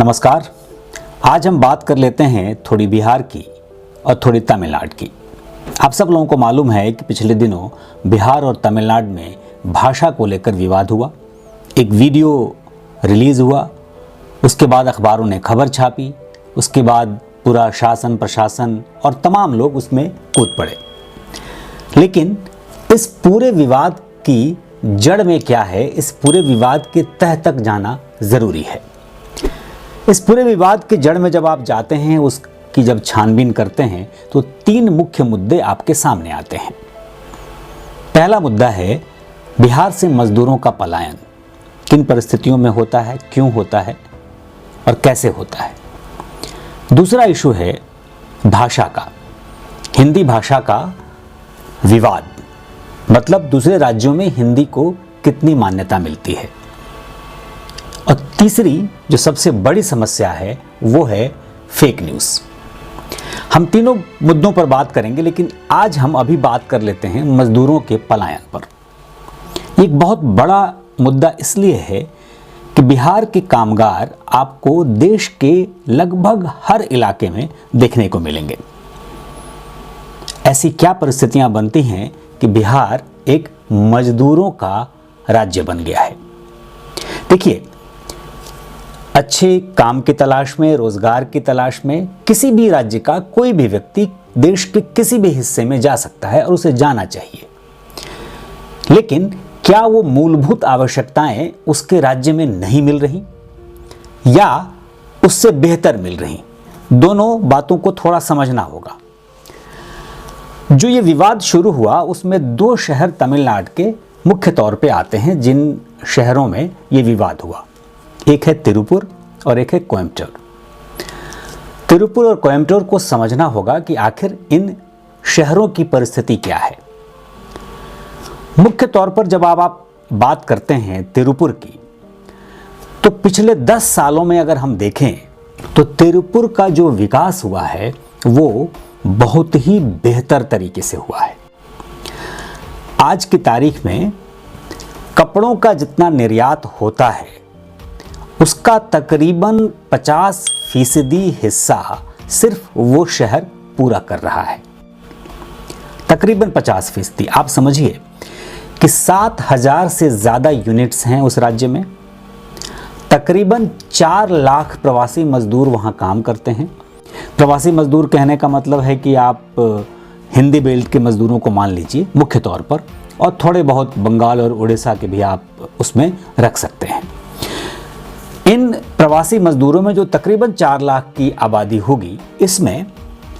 नमस्कार। आज हम बात कर लेते हैं थोड़ी बिहार की और थोड़ी तमिलनाडु की। आप सब लोगों को मालूम है कि पिछले दिनों बिहार और तमिलनाडु में भाषा को लेकर विवाद हुआ। एक वीडियो रिलीज़ हुआ, उसके बाद अखबारों ने खबर छापी, उसके बाद पूरा शासन प्रशासन और तमाम लोग उसमें कूद पड़े। लेकिन इस पूरे विवाद की जड़ में क्या है, इस पूरे विवाद के तह तक जाना ज़रूरी है। इस पूरे विवाद के जड़ में जब आप जाते हैं, उसकी जब छानबीन करते हैं, तो तीन मुख्य मुद्दे आपके सामने आते हैं। पहला मुद्दा है बिहार से मजदूरों का पलायन। किन परिस्थितियों में होता है, क्यों होता है और कैसे होता है। दूसरा इशू है भाषा का, हिंदी भाषा का विवाद, मतलब दूसरे राज्यों में हिंदी को कितनी मान्यता मिलती है। और तीसरी जो सबसे बड़ी समस्या है वो है फेक न्यूज़। हम तीनों मुद्दों पर बात करेंगे, लेकिन आज हम अभी बात कर लेते हैं मजदूरों के पलायन पर। एक बहुत बड़ा मुद्दा इसलिए है कि बिहार के कामगार आपको देश के लगभग हर इलाके में देखने को मिलेंगे। ऐसी क्या परिस्थितियां बनती हैं कि बिहार एक मजदूरों का राज्य बन गया है। देखिए, अच्छे काम की तलाश में, रोजगार की तलाश में किसी भी राज्य का कोई भी व्यक्ति देश के किसी भी हिस्से में जा सकता है और उसे जाना चाहिए। लेकिन क्या वो मूलभूत आवश्यकताएं उसके राज्य में नहीं मिल रही या उससे बेहतर मिल रही? दोनों बातों को थोड़ा समझना होगा। जो ये विवाद शुरू हुआ उसमें दो शहर तमिलनाडु के मुख्य तौर पे आते हैं जिन शहरों में ये विवाद हुआ। एक है तिरुपुर और एक है कोयम्बटूर। तिरुपुर और कोयम्बटूर को समझना होगा कि आखिर इन शहरों की परिस्थिति क्या है। मुख्य तौर पर जब आप बात करते हैं तिरुपुर की, तो पिछले 10 सालों में अगर हम देखें तो तिरुपुर का जो विकास हुआ है वो बहुत ही बेहतर तरीके से हुआ है। आज की तारीख में कपड़ों का जितना निर्यात होता है उसका तकरीबन 50% हिस्सा सिर्फ वो शहर पूरा कर रहा है। तकरीबन 50%। आप समझिए कि 7,000 से ज़्यादा यूनिट्स हैं उस राज्य में। तकरीबन 4 लाख प्रवासी मजदूर वहाँ काम करते हैं। प्रवासी मजदूर कहने का मतलब है कि आप हिंदी बेल्ट के मजदूरों को मान लीजिए मुख्य तौर पर, और थोड़े बहुत बंगाल और उड़ीसा के भी आप उसमें रख सकते हैं। इन प्रवासी मजदूरों में जो तकरीबन 4 लाख की आबादी होगी, इसमें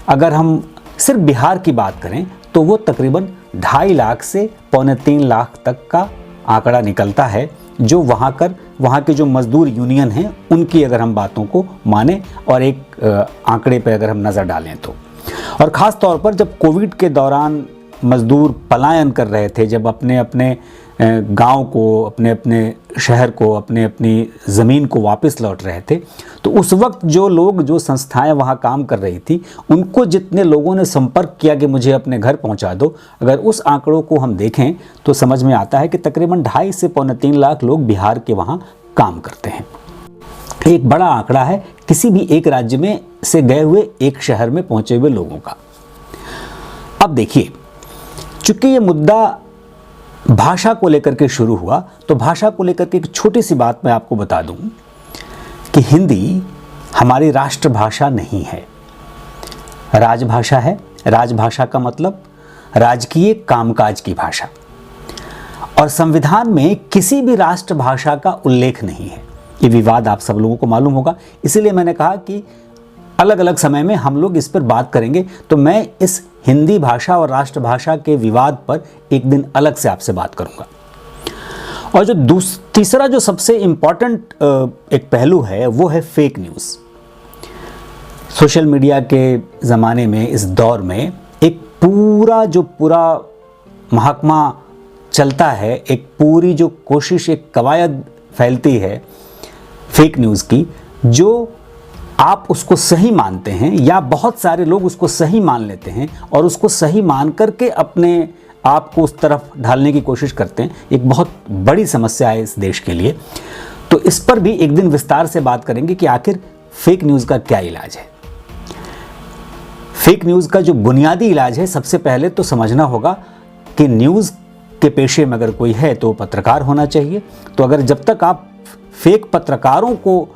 अगर हम सिर्फ बिहार की बात करें तो वो तकरीबन 2.5 लाख से 2.25 लाख तक का आंकड़ा निकलता है, जो वहाँ के जो मजदूर यूनियन हैं उनकी अगर हम बातों को माने और एक आंकड़े पर अगर हम नज़र डालें तो। और ख़ास तौर पर जब कोविड के दौरान मजदूर पलायन कर रहे थे, जब अपने अपने गांव को, अपने अपने शहर को, अपने अपनी ज़मीन को वापस लौट रहे थे, तो उस वक्त जो लोग, जो संस्थाएं वहां काम कर रही थी, उनको जितने लोगों ने संपर्क किया कि मुझे अपने घर पहुंचा दो, अगर उस आंकड़ों को हम देखें तो समझ में आता है कि तकरीबन 2.5 से 2.25 लाख लोग बिहार के वहाँ काम करते हैं। एक बड़ा आंकड़ा है किसी भी एक राज्य में से गए हुए एक शहर में पहुंचे हुए लोगों का। अब देखिए, चूंकि ये मुद्दा भाषा को लेकर के शुरू हुआ, तो भाषा को लेकर के एक छोटी सी बात मैं आपको बता दूं कि हिंदी हमारी राष्ट्रभाषा नहीं है, राजभाषा है। राजभाषा का मतलब राजकीय कामकाज की भाषा, और संविधान में किसी भी राष्ट्रभाषा का उल्लेख नहीं है। ये विवाद आप सब लोगों को मालूम होगा, इसीलिए मैंने कहा कि अलग अलग समय में हम लोग इस पर बात करेंगे। तो मैं इस हिंदी भाषा और राष्ट्रभाषा के विवाद पर एक दिन अलग से आपसे बात करूंगा। और जो तीसरा जो सबसे इम्पॉर्टेंट एक पहलू है वो है फेक न्यूज़। सोशल मीडिया के ज़माने में, इस दौर में एक पूरा महकमा चलता है, एक पूरी जो कोशिश, एक कवायद फैलती है फेक न्यूज़ की, जो आप उसको सही मानते हैं या बहुत सारे लोग उसको सही मान लेते हैं और उसको सही मान करके अपने आप को उस तरफ ढालने की कोशिश करते हैं। एक बहुत बड़ी समस्या है इस देश के लिए। तो इस पर भी एक दिन विस्तार से बात करेंगे कि आखिर फेक न्यूज़ का क्या इलाज है। फेक न्यूज़ का जो बुनियादी इलाज है, सबसे पहले तो समझना होगा कि न्यूज़ के पेशे में अगर कोई है तो पत्रकार होना चाहिए। तो अगर जब तक आप फेक पत्रकारों को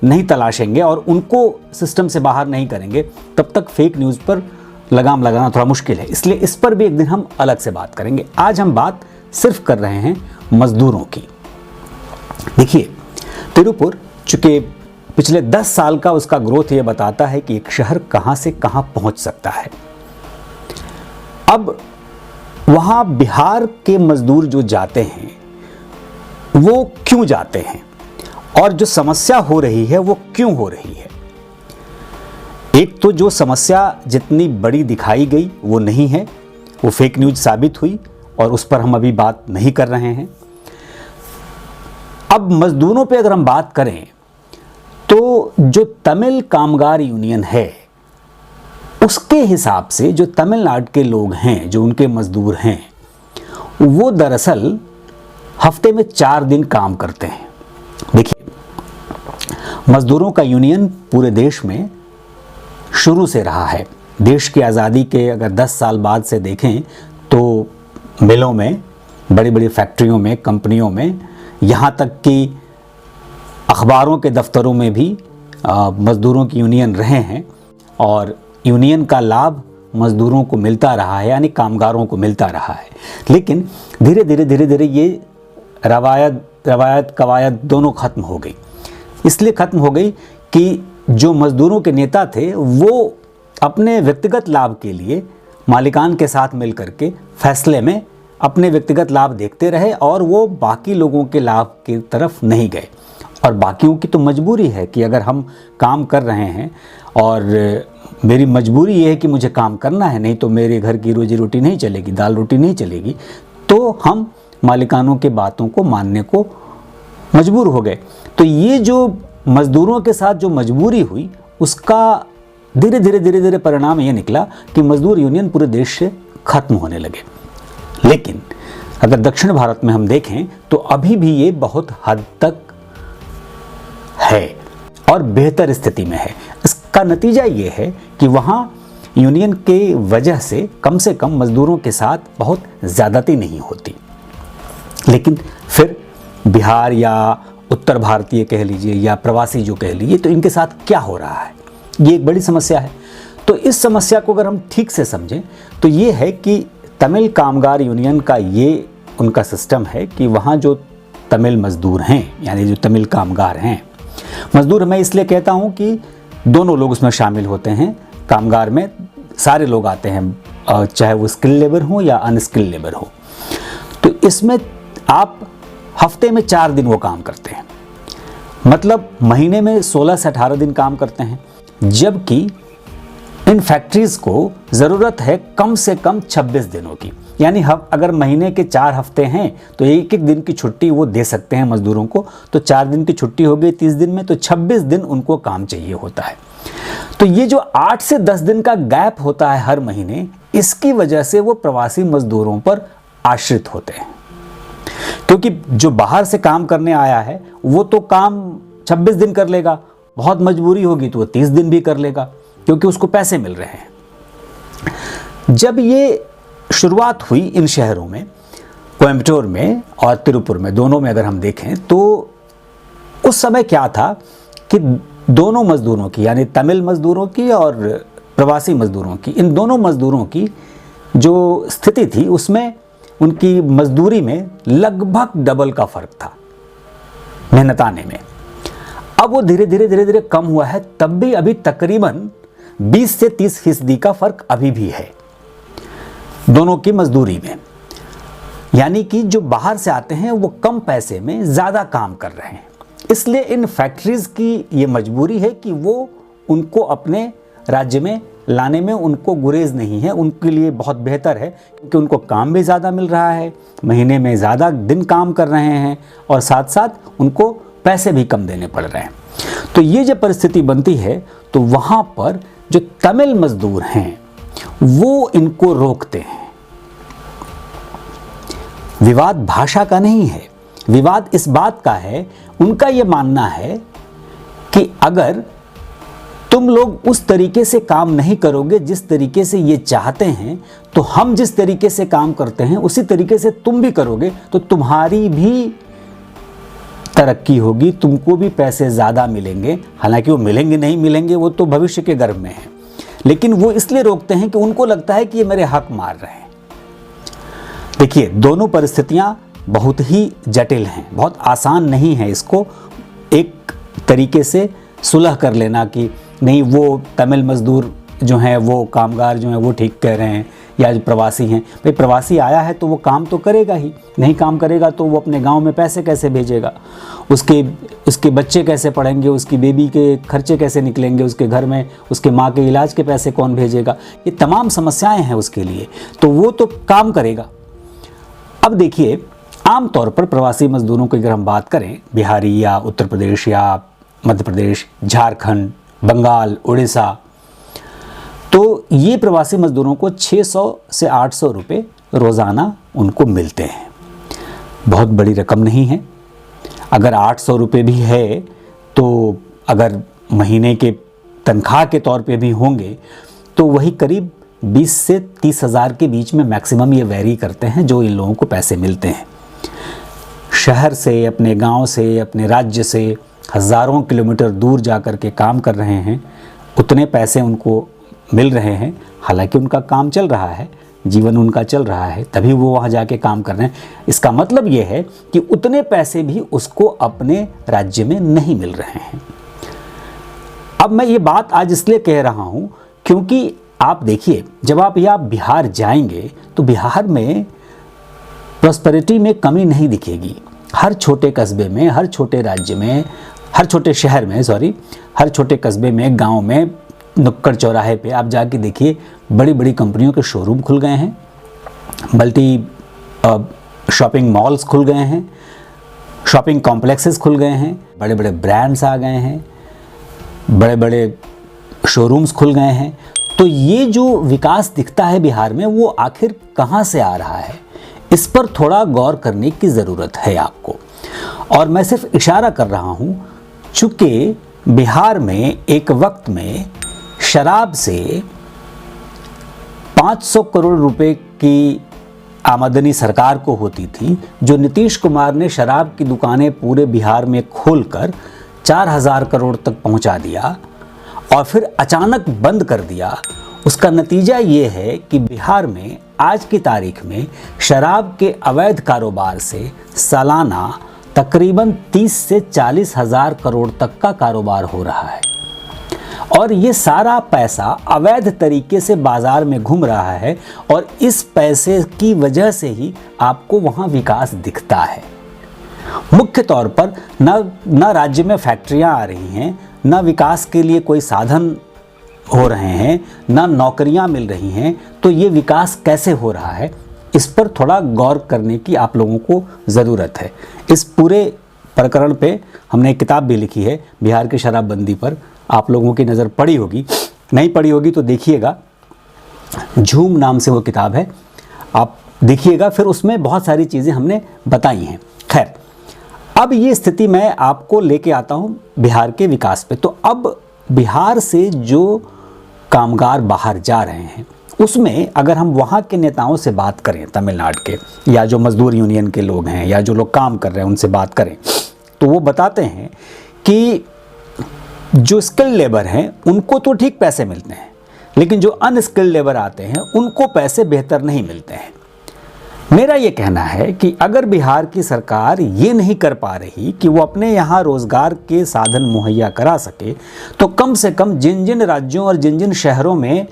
नहीं तलाशेंगे और उनको सिस्टम से बाहर नहीं करेंगे, तब तक फेक न्यूज़ पर लगाम लगाना थोड़ा मुश्किल है। इसलिए इस पर भी एक दिन हम अलग से बात करेंगे। आज हम बात सिर्फ कर रहे हैं मजदूरों की। देखिए, तिरुपुर चूंकि पिछले 10 साल का उसका ग्रोथ ये बताता है कि एक शहर कहां से कहां पहुंच सकता है। अब वहां बिहार के मजदूर जो जाते हैं वो क्यों जाते हैं और जो समस्या हो रही है वो क्यों हो रही है। एक तो जो समस्या जितनी बड़ी दिखाई गई वो नहीं है, वो फेक न्यूज़ साबित हुई और उस पर हम अभी बात नहीं कर रहे हैं। अब मजदूरों पे अगर हम बात करें तो जो तमिल कामगार यूनियन है उसके हिसाब से जो तमिलनाडु के लोग हैं, जो उनके मजदूर हैं, वो दरअसल हफ्ते में 4 दिन काम करते हैं। देखिए, मजदूरों का यूनियन पूरे देश में शुरू से रहा है। देश की आज़ादी के अगर 10 साल बाद से देखें तो मिलों में, बड़ी बड़ी फैक्ट्रियों में, कंपनियों में, यहाँ तक कि अखबारों के दफ्तरों में भी मज़दूरों की यूनियन रहे हैं और यूनियन का लाभ मज़दूरों को मिलता रहा है, यानी कामगारों को मिलता रहा है। लेकिन धीरे धीरे ये रवायत कवायद दोनों ख़त्म हो गई। इसलिए ख़त्म हो गई कि जो मज़दूरों के नेता थे वो अपने व्यक्तिगत लाभ के लिए मालिकान के साथ मिल करके फैसले में अपने व्यक्तिगत लाभ देखते रहे और वो बाकी लोगों के लाभ की तरफ नहीं गए। और बाकियों की तो मजबूरी है कि अगर हम काम कर रहे हैं और मेरी मजबूरी ये है कि मुझे काम करना है, नहीं तो मेरे घर की रोजी रोटी नहीं चलेगी, दाल रोटी नहीं चलेगी, तो हम मालिकानों के बातों को मानने को मजबूर हो गए। तो ये जो मज़दूरों के साथ जो मजबूरी हुई उसका धीरे धीरे परिणाम ये निकला कि मज़दूर यूनियन पूरे देश से ख़त्म होने लगे। लेकिन अगर दक्षिण भारत में हम देखें तो अभी भी ये बहुत हद तक है और बेहतर स्थिति में है। इसका नतीजा ये है कि वहाँ यूनियन के वजह से कम मज़दूरों के साथ बहुत ज़्यादती नहीं होती। लेकिन फिर बिहार या उत्तर भारतीय कह लीजिए या प्रवासी जो कह लीजिए, तो इनके साथ क्या हो रहा है, ये एक बड़ी समस्या है। तो इस समस्या को अगर हम ठीक से समझें तो ये है कि तमिल कामगार यूनियन का ये उनका सिस्टम है कि वहाँ जो तमिल मज़दूर हैं, यानी जो तमिल कामगार हैं, मज़दूर मैं इसलिए कहता हूँ कि दोनों लोग उसमें शामिल होते हैं। कामगार में सारे लोग आते हैं, चाहे वो स्किल लेबर हो या अनस्किल लेबर हो। तो इसमें आप हफ्ते में 4 दिन वो काम करते हैं, मतलब महीने में 16 से 18 दिन काम करते हैं, जबकि इन फैक्ट्रीज़ को ज़रूरत है कम से कम 26 दिनों की। यानी अगर महीने के 4 हफ्ते हैं तो एक दिन की छुट्टी वो दे सकते हैं मज़दूरों को, तो 4 दिन की छुट्टी हो गई 30 दिन में, तो 26 दिन उनको काम चाहिए होता है। तो ये जो 8 से 10 दिन का गैप होता है हर महीने, इसकी वजह से वो प्रवासी मज़दूरों पर आश्रित होते हैं। क्योंकि जो बाहर से काम करने आया है वो तो काम 26 दिन कर लेगा, बहुत मजबूरी होगी तो वो 30 दिन भी कर लेगा, क्योंकि उसको पैसे मिल रहे हैं। जब ये शुरुआत हुई इन शहरों में, कोयम्बटूर में और तिरुपुर में, दोनों में अगर हम देखें तो उस समय क्या था कि दोनों मज़दूरों की, यानी तमिल मज़दूरों की और प्रवासी मज़दूरों की, इन दोनों मज़दूरों की जो स्थिति थी उसमें उनकी मज़दूरी में लगभग डबल का फ़र्क था मेहनताने में। अब वो धीरे धीरे कम हुआ है, तब भी अभी तकरीबन 20 से 30% का फ़र्क अभी भी है दोनों की मज़दूरी में। यानी कि जो बाहर से आते हैं वो कम पैसे में ज़्यादा काम कर रहे हैं। इसलिए इन फैक्ट्रीज़ की ये मजबूरी है कि वो उनको अपने राज्य में लाने में उनको गुरेज नहीं है, उनके लिए बहुत बेहतर है, क्योंकि उनको काम भी ज़्यादा मिल रहा है, महीने में ज़्यादा दिन काम कर रहे हैं और साथ साथ उनको पैसे भी कम देने पड़ रहे हैं। तो ये जब परिस्थिति बनती है तो वहाँ पर जो तमिल मज़दूर हैं वो इनको रोकते हैं। विवाद भाषा का नहीं है, विवाद इस बात का है, उनका ये मानना है कि अगर तुम लोग उस तरीके से काम नहीं करोगे जिस तरीके से ये चाहते हैं, तो हम जिस तरीके से काम करते हैं उसी तरीके से तुम भी करोगे, तो तुम्हारी भी तरक्की होगी, तुमको भी पैसे ज़्यादा मिलेंगे। हालांकि वो मिलेंगे नहीं मिलेंगे वो तो भविष्य के गर्भ में है, लेकिन वो इसलिए रोकते हैं कि उनको लगता है कि ये मेरे हक मार रहे हैं। देखिए, दोनों परिस्थितियां बहुत ही जटिल हैं, बहुत आसान नहीं है इसको एक तरीके से सुलह कर लेना कि नहीं वो तमिल मजदूर जो हैं, वो कामगार जो हैं वो ठीक कह रहे हैं, या जो प्रवासी हैं। भाई प्रवासी आया है तो वो काम तो करेगा ही, नहीं काम करेगा तो वो अपने गांव में पैसे कैसे भेजेगा, उसके बच्चे कैसे पढ़ेंगे, उसकी बेबी के खर्चे कैसे निकलेंगे, उसके घर में उसके माँ के इलाज के पैसे कौन भेजेगा, ये तमाम समस्याएं हैं उसके लिए, तो वो तो काम करेगा। अब देखिए, आमतौर पर प्रवासी मजदूरों की अगर हम बात करें, बिहारी या उत्तर प्रदेश या मध्य प्रदेश, झारखंड, बंगाल, उड़ीसा, तो ये प्रवासी मजदूरों को 600 से 800 रुपये रोज़ाना उनको मिलते हैं। बहुत बड़ी रकम नहीं है। अगर 800 रुपये भी है तो अगर महीने के तनख्वाह के तौर पे भी होंगे तो वही करीब 20 से 30 हज़ार के बीच में मैक्सिमम ये वैरी करते हैं जो इन लोगों को पैसे मिलते हैं। शहर से, अपने गांव से, अपने राज्य से हज़ारों किलोमीटर दूर जा कर के काम कर रहे हैं, उतने पैसे उनको मिल रहे हैं। हालांकि उनका काम चल रहा है, जीवन उनका चल रहा है, तभी वो वहाँ जाके काम कर रहे हैं। इसका मतलब ये है कि उतने पैसे भी उसको अपने राज्य में नहीं मिल रहे हैं। अब मैं ये बात आज इसलिए कह रहा हूँ क्योंकि आप देखिए, जब आप बिहार जाएंगे तो बिहार में प्रॉस्पेरिटी में कमी नहीं दिखेगी। हर छोटे कस्बे में, हर छोटे राज्य में, हर छोटे शहर में, हर छोटे कस्बे में, गांव में, नुक्कड़ चौराहे पे आप जाके देखिए, बड़ी बड़ी कंपनियों के शोरूम खुल गए हैं, मल्टी शॉपिंग मॉल्स खुल गए हैं, शॉपिंग कॉम्प्लेक्सेस खुल गए हैं, बड़े बड़े ब्रांड्स आ गए हैं, बड़े बड़े शोरूम्स खुल गए हैं। तो ये जो विकास दिखता है बिहार में, वो आखिर कहाँ से आ रहा है, इस पर थोड़ा गौर करने की ज़रूरत है आपको। और मैं सिर्फ इशारा कर रहा हूँ, चूँकि बिहार में एक वक्त में शराब से 500 करोड़ रुपए की आमदनी सरकार को होती थी, जो नीतीश कुमार ने शराब की दुकानें पूरे बिहार में खोलकर 4000 करोड़ तक पहुंचा दिया और फिर अचानक बंद कर दिया। उसका नतीजा ये है कि बिहार में आज की तारीख में शराब के अवैध कारोबार से सालाना तकरीबन 30 से 40 हज़ार करोड़ तक का कारोबार हो रहा है और ये सारा पैसा अवैध तरीके से बाजार में घूम रहा है और इस पैसे की वजह से ही आपको वहाँ विकास दिखता है। मुख्य तौर पर न राज्य में फैक्ट्रियाँ आ रही हैं, न विकास के लिए कोई साधन हो रहे हैं, न नौकरियाँ मिल रही हैं। तो ये विकास कैसे हो रहा है, इस पर थोड़ा गौर करने की आप लोगों को ज़रूरत है। इस पूरे प्रकरण पे हमने एक किताब भी लिखी है बिहार की शराबबंदी पर, आप लोगों की नज़र पड़ी होगी, नहीं पड़ी होगी तो देखिएगा, झूम नाम से वो किताब है, आप देखिएगा। फिर उसमें बहुत सारी चीज़ें हमने बताई हैं। खैर, अब ये स्थिति मैं आपको लेके आता हूँ बिहार के विकास पे। तो अब बिहार से जो कामगार बाहर जा रहे हैं उसमें अगर हम वहाँ के नेताओं से बात करें, तमिलनाडु के, या जो मजदूर यूनियन के लोग हैं, या जो लोग काम कर रहे हैं उनसे बात करें, तो वो बताते हैं कि जो स्किल्ड लेबर हैं उनको तो ठीक पैसे मिलते हैं, लेकिन जो अनस्किल्ड लेबर आते हैं उनको पैसे बेहतर नहीं मिलते हैं। मेरा ये कहना है कि अगर बिहार की सरकार ये नहीं कर पा रही कि वो अपने यहाँ रोज़गार के साधन मुहैया करा सके, तो कम से कम जिन जिन राज्यों और जिन जिन शहरों में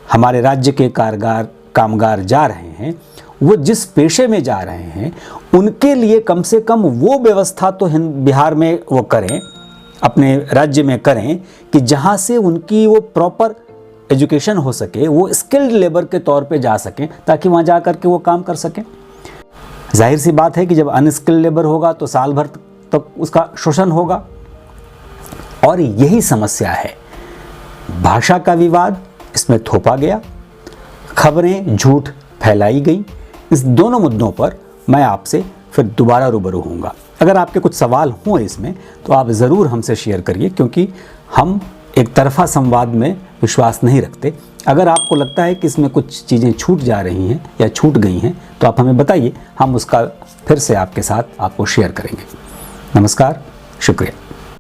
हमारे राज्य के कामगार जा रहे हैं, वो जिस पेशे में जा रहे हैं, उनके लिए कम से कम वो व्यवस्था तो बिहार में वो करें, अपने राज्य में करें कि जहाँ से उनकी वो प्रॉपर एजुकेशन हो सके, वो स्किल्ड लेबर के तौर पे जा सकें, ताकि वहाँ जा कर के वो काम कर सकें। जाहिर सी बात है कि जब अनस्किल्ड लेबर होगा तो साल भर तक उसका शोषण होगा। और यही समस्या है, भाषा का विवाद इसमें थोपा गया, खबरें झूठ फैलाई गई। इस दोनों मुद्दों पर मैं आपसे फिर दोबारा रूबरू होऊंगा। अगर आपके कुछ सवाल हों इसमें तो आप ज़रूर हमसे शेयर करिए, क्योंकि हम एक तरफा संवाद में विश्वास नहीं रखते। अगर आपको लगता है कि इसमें कुछ चीज़ें छूट जा रही हैं या छूट गई हैं तो आप हमें बताइए, हम उसका फिर से आपके साथ आपको शेयर करेंगे। नमस्कार, शुक्रिया।